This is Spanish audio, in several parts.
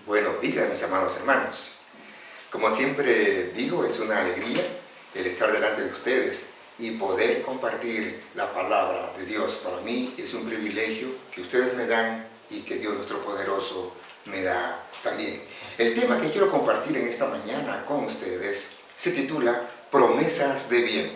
Buenos días, mis amados hermanos. Como siempre digo, es una alegría el estar delante de ustedes y poder compartir la palabra de Dios. Para mí es un privilegio que ustedes me dan y que Dios nuestro poderoso me da también. El tema que quiero compartir en esta mañana con ustedes se titula Promesas de bien.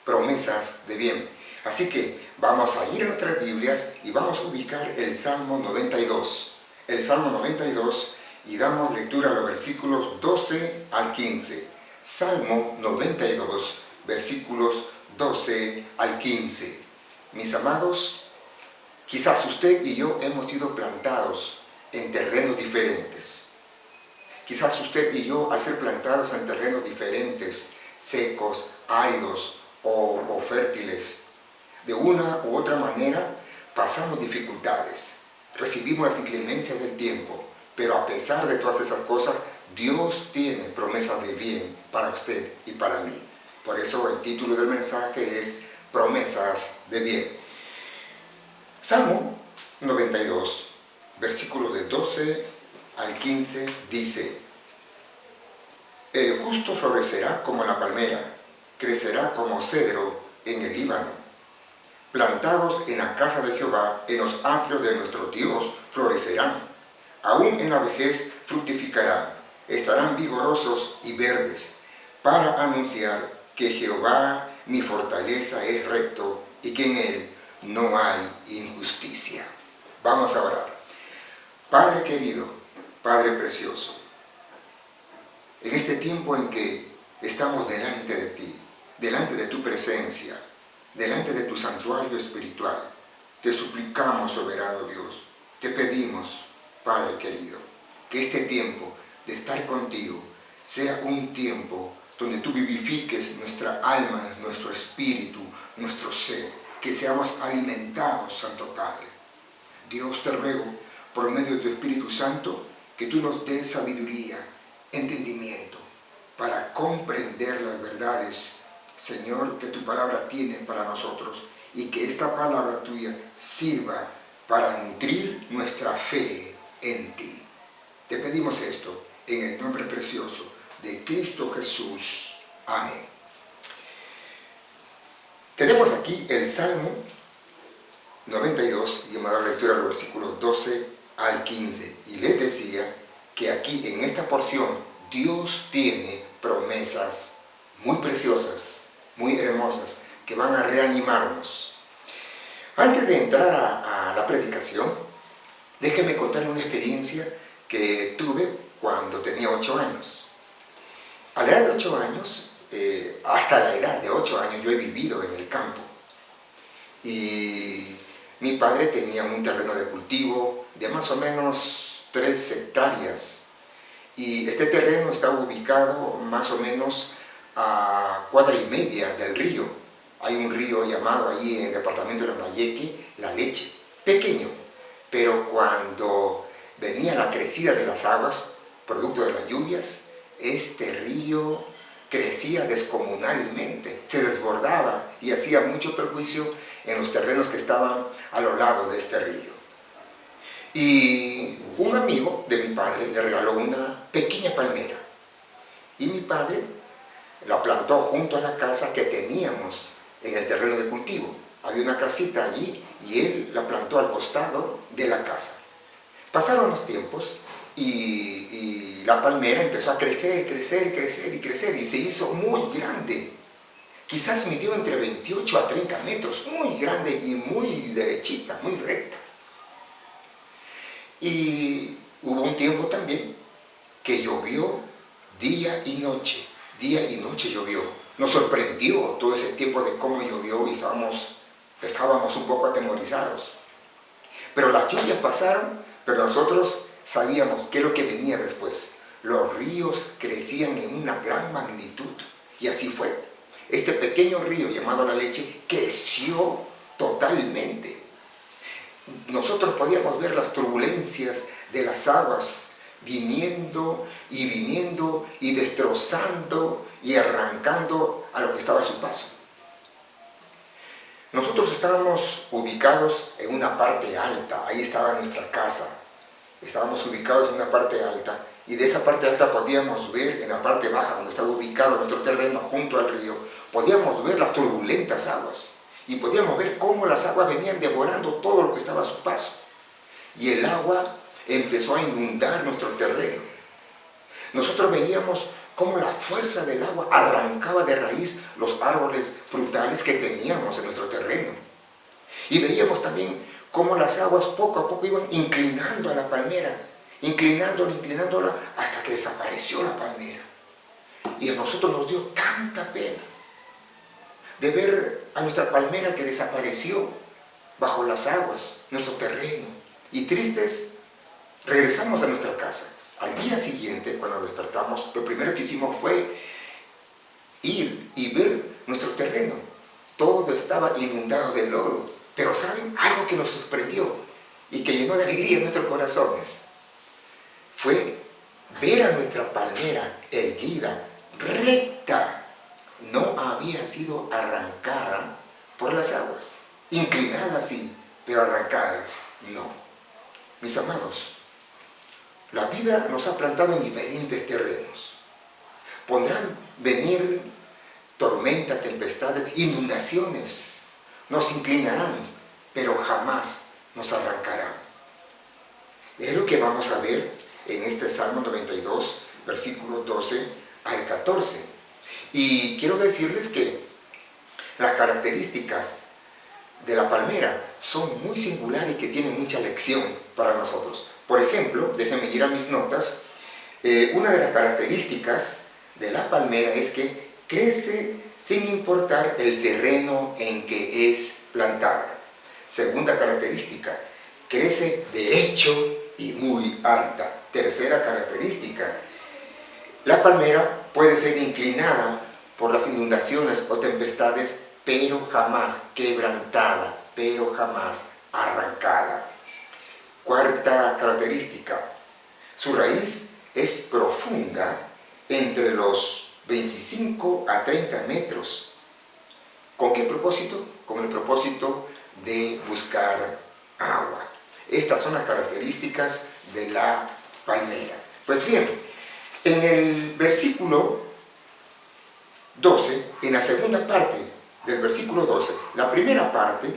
Promesas de bien. Así que vamos a ir a nuestras Biblias y vamos a ubicar el Salmo 92. El Salmo 92 y damos lectura a los versículos 12 al 15. Salmo 92, versículos 12 al 15. Mis amados, quizás usted y yo hemos sido plantados en terrenos diferentes. Quizás usted y yo, al ser plantados en terrenos diferentes, secos, áridos o fértiles, de una u otra manera pasamos dificultades, recibimos las inclemencias del tiempo, pero a pesar de todas esas cosas, Dios tiene promesas de bien para usted y para mí. Por eso el título del mensaje es Promesas de bien. Salmo 92, versículos de 12 al 15 dice: El justo florecerá como la palmera, crecerá como cedro en el Líbano. Plantados en la casa de Jehová, en los atrios de nuestro Dios, florecerán. Aún en la vejez fructificarán, estarán vigorosos y verdes, para anunciar que Jehová, mi fortaleza, es recto y que en él no hay injusticia. Vamos a orar. Padre querido, Padre precioso, en este tiempo en que estamos delante de ti, delante de tu presencia, delante de tu santuario espiritual, te suplicamos, soberano Dios, te pedimos, Padre querido, que este tiempo de estar contigo sea un tiempo donde tú vivifiques nuestra alma, nuestro espíritu, nuestro ser, que seamos alimentados, Santo Padre. Dios, te ruego, por medio de tu Espíritu Santo, que tú nos des sabiduría, entendimiento, para comprender las verdades, Señor, que tu palabra tiene para nosotros, y que esta palabra tuya sirva para nutrir nuestra fe en ti. Te pedimos esto en el nombre precioso de Cristo Jesús. Amén. Tenemos aquí el Salmo 92 y hemos dado lectura a los versículos 12 al 15. Y les decía que aquí en esta porción Dios tiene promesas muy preciosas, muy hermosas, que van a reanimarnos. Antes de entrar a la predicación, déjeme contarle una experiencia que tuve cuando tenía 8 años. A la edad de 8 años, hasta la edad de 8 años, yo he vivido en el campo. Y mi padre tenía un terreno de cultivo de más o menos 3 hectáreas. Y este terreno estaba ubicado más o menos a 1,5 cuadras del río. Hay un río llamado allí en el departamento de Lambayeque, La Leche, pequeño, pero cuando venía la crecida de las aguas, producto de las lluvias, este río crecía descomunalmente, se desbordaba y hacía mucho perjuicio en los terrenos que estaban a lo largo de este río. Y un amigo de mi padre le regaló una pequeña palmera y mi padre la plantó junto a la casa que teníamos en el terreno de cultivo. Había una casita allí y él la plantó al costado de la casa. Pasaron los tiempos y la palmera empezó a crecer y se hizo muy grande. Quizás midió entre 28 a 30 metros, muy grande y muy derechita, muy recta. Y hubo un tiempo también que llovió día y noche llovió. Nos sorprendió todo ese tiempo de cómo llovió y estábamos un poco atemorizados. Pero las lluvias pasaron, pero nosotros sabíamos qué es lo que venía después. Los ríos crecían en una gran magnitud y así fue. Este pequeño río llamado La Leche creció totalmente. Nosotros podíamos ver las turbulencias de las aguas viniendo y destrozando y arrancando a lo que estaba a su paso. Nosotros estábamos ubicados en una parte alta, ahí estaba nuestra casa, Estábamos ubicados en una parte alta y de esa parte alta podíamos ver en la parte baja, donde estaba ubicado nuestro terreno junto al río, podíamos ver las turbulentas aguas y podíamos ver cómo las aguas venían devorando todo lo que estaba a su paso. Y el agua empezó a inundar nuestro terreno. Nosotros veíamos cómo la fuerza del agua arrancaba de raíz los árboles frutales que teníamos en nuestro terreno. Y veíamos también cómo las aguas poco a poco iban inclinando a la palmera, inclinándola, hasta que desapareció la palmera. Y a nosotros nos dio tanta pena de ver a nuestra palmera que desapareció bajo las aguas, nuestro terreno. Y tristes, regresamos a nuestra casa. Al día siguiente, cuando despertamos, lo primero que hicimos fue ir y ver nuestro terreno. Todo estaba inundado de lodo. Pero ¿saben? Algo que nos sorprendió y que llenó de alegría nuestros corazones fue ver a nuestra palmera erguida, recta. No había sido arrancada por las aguas. Inclinadas sí, pero arrancadas no. Mis amados, la vida nos ha plantado en diferentes terrenos. Podrán venir tormentas, tempestades, inundaciones. Nos inclinarán, pero jamás nos arrancarán. Es lo que vamos a ver en este Salmo 92, versículos 12 al 14. Y quiero decirles que las características de la palmera son muy singulares y que tienen mucha lección para nosotros. Por ejemplo, déjenme ir a mis notas. Una de las características de la palmera es que crece sin importar el terreno en que es plantada. Segunda característica, crece derecho y muy alta. Tercera característica, la palmera puede ser inclinada por las inundaciones o tempestades, pero jamás quebrantada, pero jamás arrancada. Cuarta característica, su raíz es profunda entre los 25 a 30 metros. ¿Con qué propósito? Con el propósito de buscar agua. Estas son las características de la palmera. Pues bien, en el versículo 12, en la segunda parte del versículo 12, la primera parte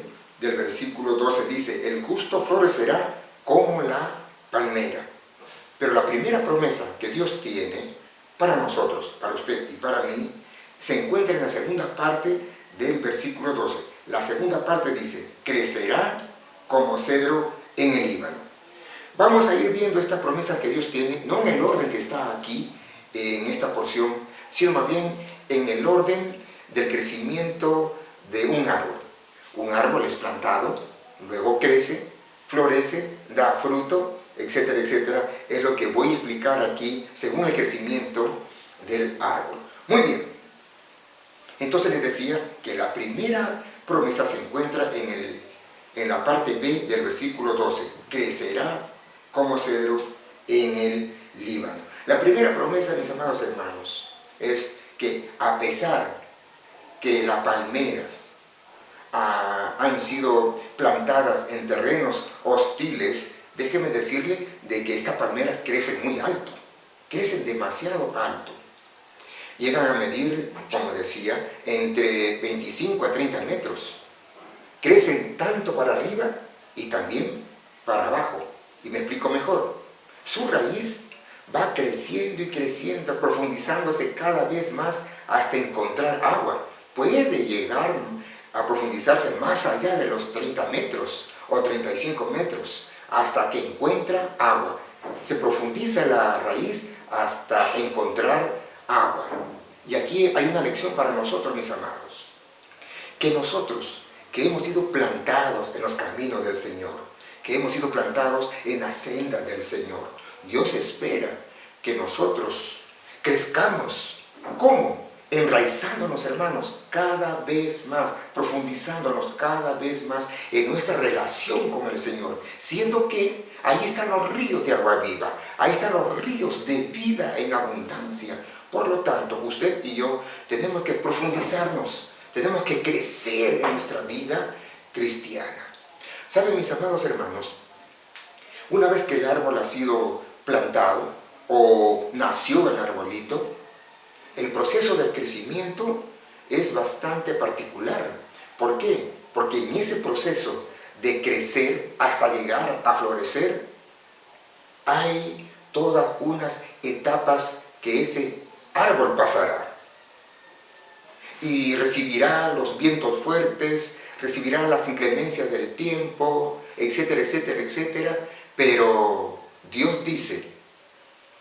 del versículo 12 dice: el justo florecerá como la palmera. Pero la primera promesa que Dios tiene para nosotros, para usted y para mí, se encuentra en la segunda parte del versículo 12. La segunda parte dice: crecerá como cedro en el Líbano. Vamos a ir viendo estas promesas que Dios tiene, no en el orden que está aquí, en esta porción, sino más bien en el orden del crecimiento de un árbol. Un árbol es plantado, luego crece, florece, da fruto, etcétera, etcétera. Es lo que voy a explicar aquí según el crecimiento del árbol. Muy bien. Entonces les decía que la primera promesa se encuentra en la parte B del versículo 12. Crecerá como cedro en el Líbano. La primera promesa, mis amados hermanos, es que a pesar que las palmeras han sido plantadas en terrenos hostiles, déjeme decirle de que estas palmeras crecen muy alto, crecen demasiado alto. Llegan a medir, como decía, entre 25 a 30 metros. Crecen tanto para arriba y también para abajo. Y me explico mejor. Su raíz va creciendo y creciendo, profundizándose cada vez más hasta encontrar agua. Puede llegar a profundizarse más allá de los 30 metros o 35 metros hasta que encuentra agua. Se profundiza la raíz hasta encontrar agua. Y aquí hay una lección para nosotros, mis amados. Que nosotros, que hemos sido plantados en los caminos del Señor, que hemos sido plantados en la senda del Señor, Dios espera que nosotros crezcamos. ¿Cómo? Enraizándonos, hermanos, cada vez más, profundizándonos cada vez más en nuestra relación con el Señor, siendo que ahí están los ríos de agua viva, ahí están los ríos de vida en abundancia. Por lo tanto, usted y yo tenemos que profundizarnos, tenemos que crecer en nuestra vida cristiana. ¿Saben, mis amados hermanos? Una vez que el árbol ha sido plantado o nació el arbolito, el proceso del crecimiento es bastante particular. ¿Por qué? Porque en ese proceso de crecer hasta llegar a florecer, hay todas unas etapas que ese árbol pasará. Y recibirá los vientos fuertes, recibirá las inclemencias del tiempo, etcétera, etcétera, etcétera. Pero Dios dice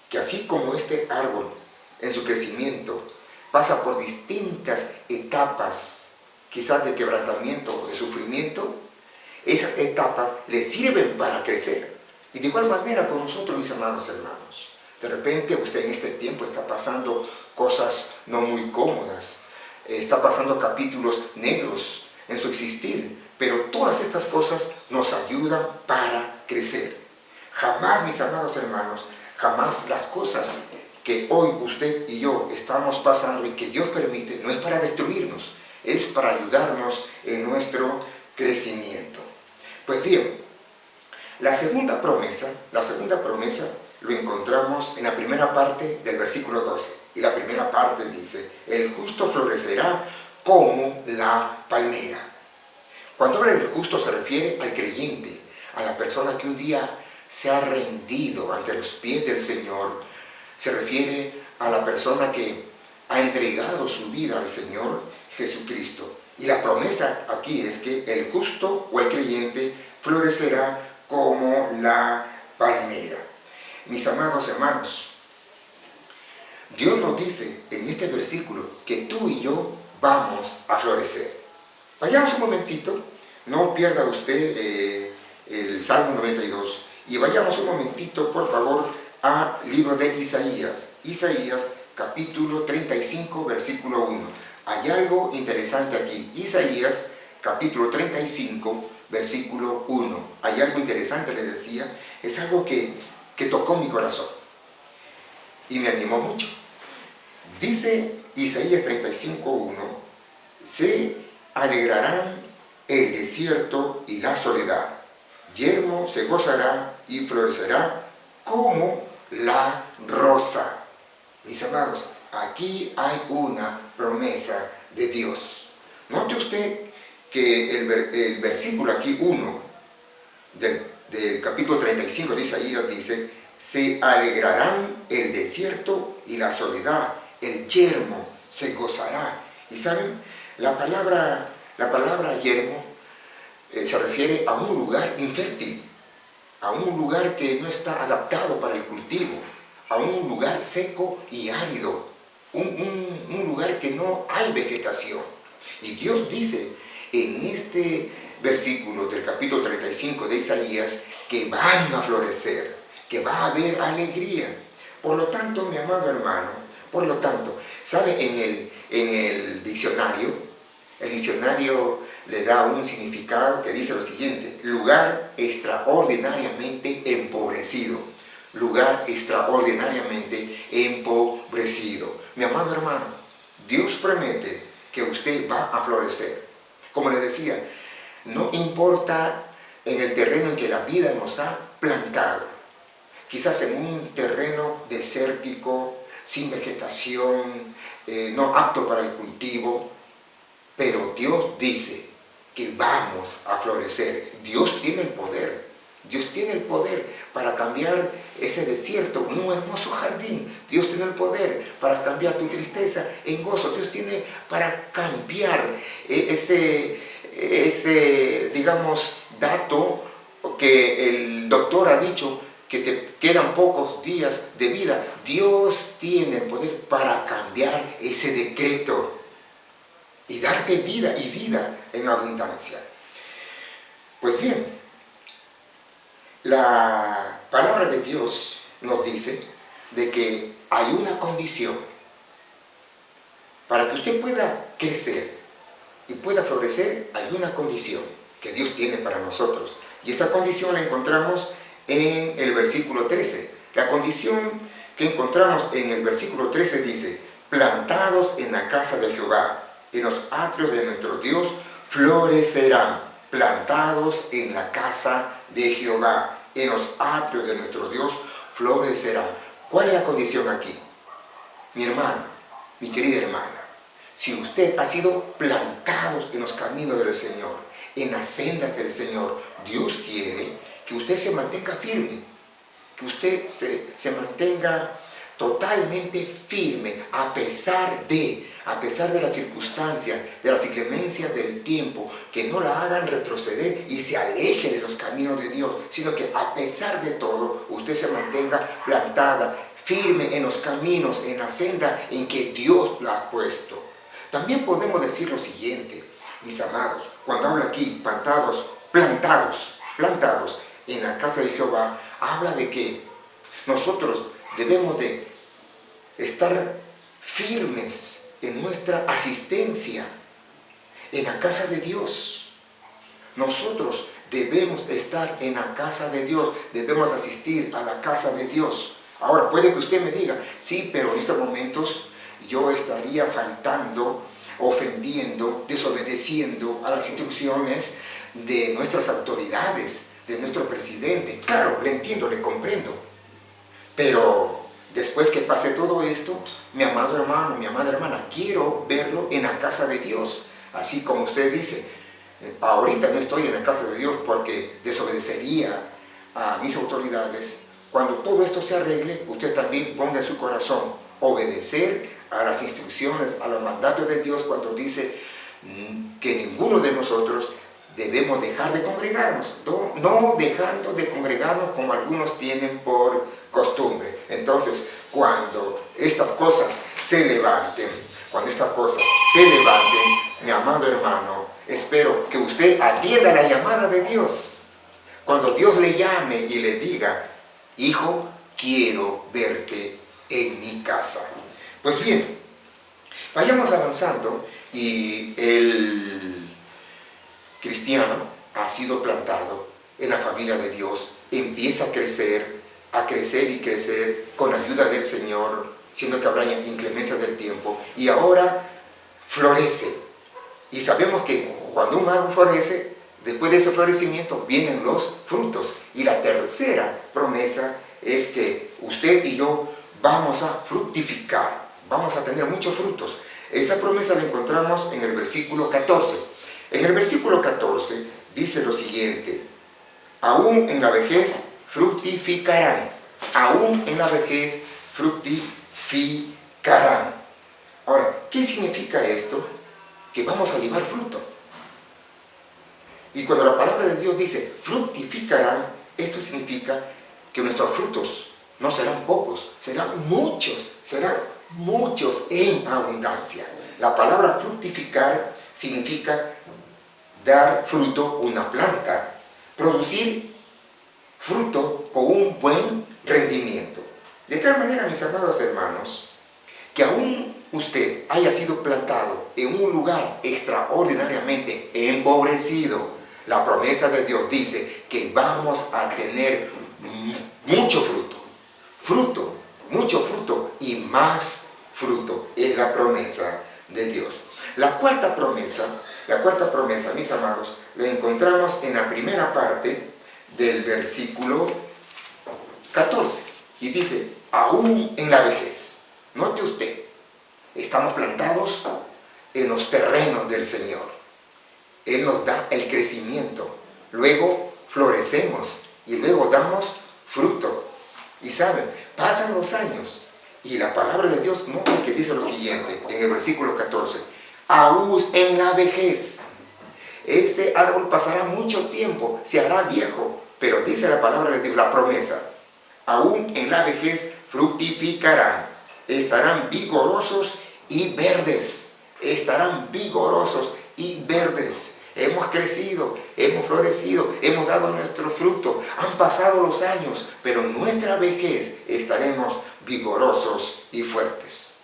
que así como este árbol en su crecimiento pasa por distintas etapas, quizás de quebrantamiento o de sufrimiento, esas etapas le sirven para crecer. Y de igual manera con nosotros, mis hermanos. De repente usted en este tiempo está pasando cosas no muy cómodas, está pasando capítulos negros en su existir, pero todas estas cosas nos ayudan para crecer. Jamás, mis amados hermanos, jamás las cosas que hoy usted y yo estamos pasando y que Dios permite, no es para destruirnos, es para ayudarnos en nuestro crecimiento. Pues bien, la segunda promesa lo encontramos en la primera parte del versículo 12. Y la primera parte dice, el justo florecerá como la palmera. Cuando habla del justo se refiere al creyente, a la persona que un día se ha rendido ante los pies del Señor. Se refiere a la persona que ha entregado su vida al Señor Jesucristo. Y la promesa aquí es que el justo o el creyente florecerá como la palmera. Mis amados hermanos, Dios nos dice en este versículo que tú y yo vamos a florecer. Vayamos un momentito, no pierda usted el Salmo 92 y vayamos un momentito, por favor, al libro de Isaías. Isaías capítulo 35, versículo 1. Hay algo interesante aquí. Isaías capítulo 35, versículo 1. Hay algo interesante, le decía, es algo que tocó mi corazón y me animó mucho. Dice Isaías 35:1, se alegrarán el desierto y la soledad, yermo se gozará y florecerá como la rosa. Mis amados, aquí hay una promesa de Dios. Note usted que el versículo aquí 1 del capítulo 35 de Isaías dice, se alegrarán el desierto y la soledad, el yermo se gozará. Y saben, la palabra yermo se refiere a un lugar infértil, a un lugar que no está adaptado para el cultivo, a un lugar seco y árido, un lugar que no hay vegetación. Y Dios dice en este versículo del capítulo 35 de Isaías que van a florecer, que va a haber alegría. Por lo tanto, mi amado hermano, ¿sabe? En el diccionario le da un significado que dice lo siguiente: lugar extraordinariamente empobrecido. Lugar extraordinariamente empobrecido. Mi amado hermano, Dios promete que usted va a florecer. Como le decía, no importa en el terreno en que la vida nos ha plantado, quizás en un terreno desértico, sin vegetación, no apto para el cultivo, pero Dios dice que vamos a florecer. Dios tiene el poder. Dios tiene el poder para cambiar ese desierto en un hermoso jardín. Dios tiene el poder para cambiar tu tristeza en gozo. Dios tiene para cambiar ese digamos, dato que el doctor ha dicho que te quedan pocos días de vida. Dios tiene el poder para cambiar ese decreto y darte vida y vida en abundancia. Pues bien, la palabra de Dios nos dice de que hay una condición para que usted pueda crecer y pueda florecer. Hay una condición que Dios tiene para nosotros, y esa condición la encontramos en el versículo 13. La condición que encontramos en el versículo 13 dice: plantados en la casa de Jehová, en los atrios de nuestro Dios, florecerán. Plantados en la casa de Jehová, en los atrios de nuestro Dios florecerán. ¿Cuál es la condición aquí? Mi hermano, mi querida hermana, si usted ha sido plantado en los caminos del Señor, en las sendas del Señor, Dios quiere que usted se mantenga firme, que usted se mantenga totalmente firme a pesar de las circunstancias, de las inclemencias del tiempo, que no la hagan retroceder y se aleje de los caminos de Dios, sino que a pesar de todo, usted se mantenga plantada, firme en los caminos, en la senda en que Dios la ha puesto. También podemos decir lo siguiente, mis amados, cuando habla aquí, plantados en la casa de Jehová, habla de que nosotros debemos de estar firmes en nuestra asistencia en la casa de Dios. Nosotros debemos estar en la casa de Dios, debemos asistir a la casa de Dios. Ahora, puede que usted me diga, sí, pero en estos momentos yo estaría faltando, ofendiendo, desobedeciendo a las instrucciones de nuestras autoridades, de nuestro presidente. Claro, le entiendo, le comprendo. Pero después que pase todo esto, mi amado hermano, mi amada hermana, quiero verlo en la casa de Dios. Así como usted dice, ahorita no estoy en la casa de Dios porque desobedecería a mis autoridades. Cuando todo esto se arregle, usted también ponga en su corazón obedecer a las instrucciones, a los mandatos de Dios, cuando dice que ninguno de nosotros debemos dejar de congregarnos, no dejando de congregarnos como algunos tienen por costumbre. Entonces, cuando estas cosas se levanten, mi amado hermano, espero que usted atienda la llamada de Dios. Cuando Dios le llame y le diga, hijo, quiero verte en mi casa. Pues bien, vayamos avanzando y el cristiano ha sido plantado en la familia de Dios, empieza a crecer y crecer con ayuda del Señor, siendo que habrá inclemencias del tiempo, y ahora florece. Y sabemos que cuando un árbol florece, después de ese florecimiento vienen los frutos. Y la tercera promesa es que usted y yo vamos a fructificar, vamos a tener muchos frutos. Esa promesa la encontramos en el versículo 14. En el versículo 14 dice lo siguiente: aún en la vejez fructificarán. Aún en la vejez fructificarán. Ahora, ¿qué significa esto? Que vamos a llevar fruto. Y cuando la palabra de Dios dice fructificarán, esto significa que nuestros frutos no serán pocos, serán muchos en abundancia. La palabra fructificar significa dar fruto, una planta, producir fruto con un buen rendimiento. De tal manera, mis amados hermanos, que aún usted haya sido plantado en un lugar extraordinariamente empobrecido, la promesa de Dios dice que vamos a tener mucho fruto, mucho fruto y más fruto. Es la promesa de Dios. La cuarta promesa, mis amados, la encontramos en la primera parte del versículo 14. Y dice, aún en la vejez. Note usted, estamos plantados en los terrenos del Señor. Él nos da el crecimiento. Luego florecemos y luego damos fruto. Y saben, pasan los años y la palabra de Dios note que dice lo siguiente en el versículo 14. Aún en la vejez. Ese árbol pasará mucho tiempo, se hará viejo, pero dice la palabra de Dios, la promesa, aún en la vejez fructificarán, estarán vigorosos y verdes, Hemos crecido, hemos florecido, hemos dado nuestro fruto, han pasado los años, pero en nuestra vejez estaremos vigorosos y fuertes.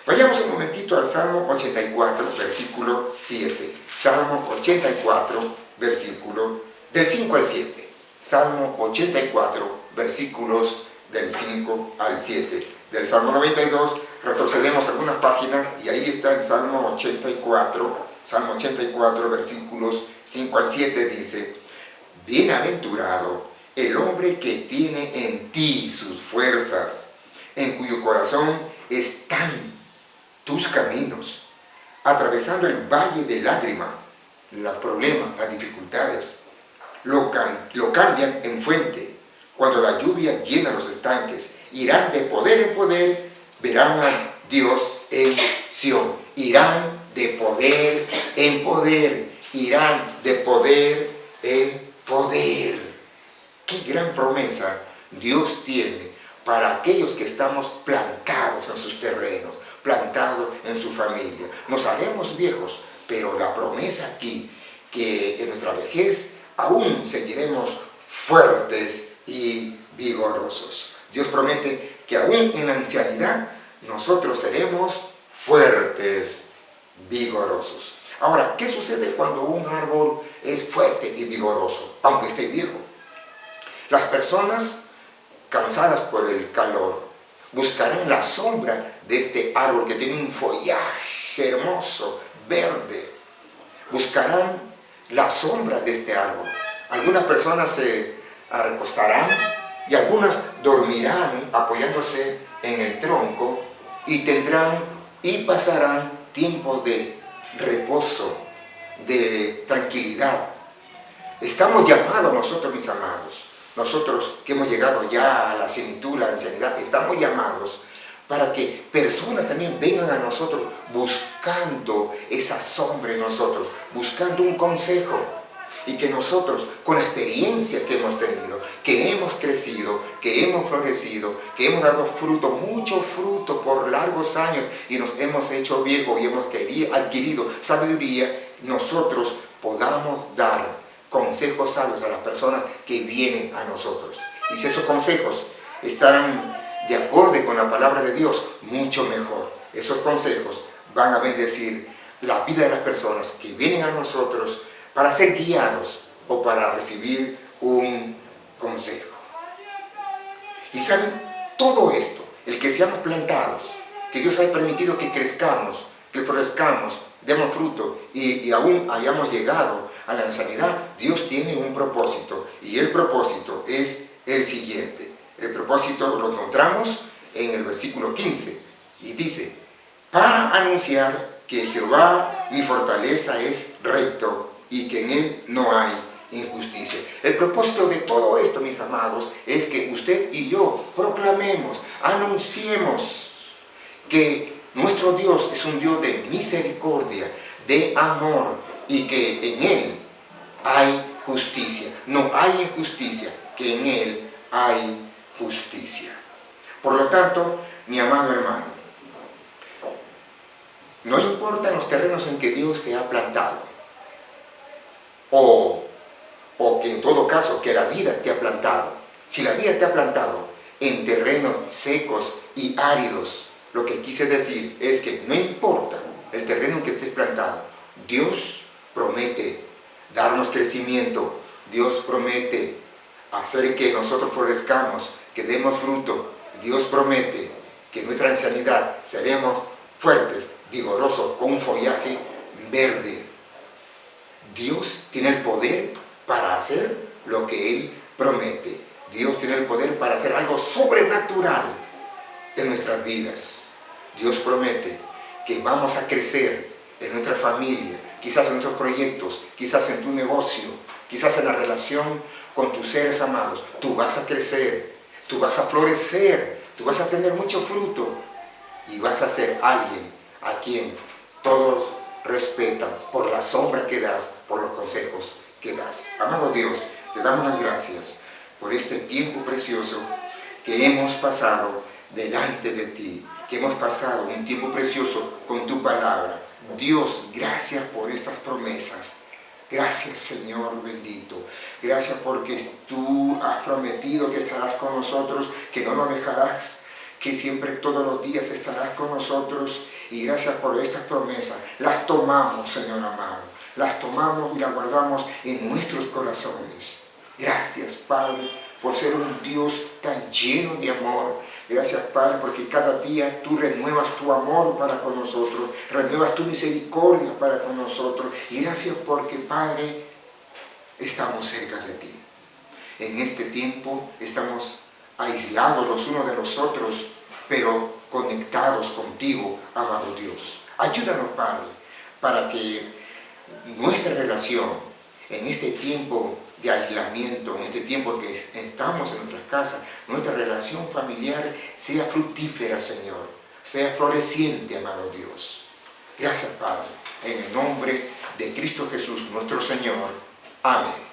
Vayamos un momentito al Salmo 84, versículo 7. Salmo 84, versículo del 5 al 7. Salmo 84, versículos del 5 al 7. Del Salmo 92 retrocedemos algunas páginas y ahí está el Salmo 84. Salmo 84, versículos 5 al 7 dice: bienaventurado el hombre que tiene en ti sus fuerzas, en cuyo corazón están tus caminos, atravesando el valle de lágrimas, los problemas, las dificultades, lo cambian en fuente. Cuando la lluvia llena los estanques, irán de poder en poder, verán a Dios en Sión. Irán de poder en poder, irán de poder en poder. Qué gran promesa Dios tiene para aquellos que estamos plantados en sus terrenos, plantados en su familia. Nos haremos viejos, pero la promesa aquí, que en nuestra vejez aún seguiremos fuertes y vigorosos. Dios promete que aún en la ancianidad nosotros seremos fuertes, vigorosos. Ahora, ¿qué sucede cuando un árbol es fuerte y vigoroso, aunque esté viejo? Las personas cansadas por el calor buscarán la sombra de este árbol que tiene un follaje hermoso, verde. Buscarán la sombra de este árbol. Algunas personas se recostarán y algunas dormirán apoyándose en el tronco y pasarán tiempos de reposo, de tranquilidad. Estamos llamados nosotros, mis amados, nosotros que hemos llegado ya a la senitud, la ancianidad, estamos llamados para que personas también vengan a nosotros buscando esa sombra en nosotros, buscando un consejo. Y que nosotros, con la experiencia que hemos tenido, que hemos crecido, que hemos florecido, que hemos dado fruto, mucho fruto por largos años y nos hemos hecho viejos y hemos adquirido sabiduría, nosotros podamos dar consejos sabios a las personas que vienen a nosotros. Y si esos consejos están de acuerdo con la palabra de Dios, mucho mejor. Esos consejos van a bendecir la vida de las personas que vienen a nosotros para ser guiados o para recibir un consejo. Y saben, todo esto, el que seamos plantados, que Dios haya permitido que crezcamos, que florezcamos, demos fruto y aún hayamos llegado a la ancianidad, Dios tiene un propósito. Y el propósito es el siguiente. El propósito lo encontramos en el versículo 15 y dice: para anunciar que Jehová mi fortaleza es recto y que en él no hay injusticia. El propósito de todo esto, mis amados, es que usted y yo proclamemos, anunciemos que nuestro Dios es un Dios de misericordia, de amor, y que en él hay justicia. No hay injusticia, que en él hay justicia. Por lo tanto, mi amado hermano, no importa los terrenos en que Dios te ha plantado, o que en todo caso que la vida te ha plantado. Si la vida te ha plantado en terrenos secos y áridos, lo que quise decir es que no importa el terreno en que estés plantado, Dios promete darnos crecimiento, Dios promete hacer que nosotros florezcamos, que demos fruto. Dios promete que en nuestra ancianidad seremos fuertes, vigorosos, con un follaje verde. Dios tiene el poder para hacer lo que Él promete. Dios tiene el poder para hacer algo sobrenatural en nuestras vidas. Dios promete que vamos a crecer en nuestra familia, quizás en nuestros proyectos, quizás en tu negocio, quizás en la relación con tus seres amados. Tú vas a crecer, tú vas a florecer, tú vas a tener mucho fruto y vas a ser alguien a quien todos respetan por la sombra que das, por los consejos que das. Amado Dios, te damos las gracias por este tiempo precioso que hemos pasado delante de ti, que hemos pasado un tiempo precioso con tu palabra. Dios, gracias por estas promesas. Gracias, Señor bendito. Gracias porque tú has prometido que estarás con nosotros, que no nos dejarás, que siempre todos los días estarás con nosotros. Y gracias por estas promesas. Las tomamos, Señor amado. Las tomamos y las guardamos en nuestros corazones. Gracias, Padre, por ser un Dios tan lleno de amor. Gracias, Padre, porque cada día tú renuevas tu amor para con nosotros, renuevas tu misericordia para con nosotros. Y gracias porque, Padre, estamos cerca de ti. En este tiempo estamos aislados los unos de los otros, pero conectados contigo, amado Dios. Ayúdanos, Padre, para que nuestra relación en este tiempo de aislamiento, en este tiempo que estamos en nuestras casas, nuestra relación familiar sea fructífera, Señor, sea floreciente, amado Dios. Gracias, Padre, en el nombre de Cristo Jesús, nuestro Señor. Amén.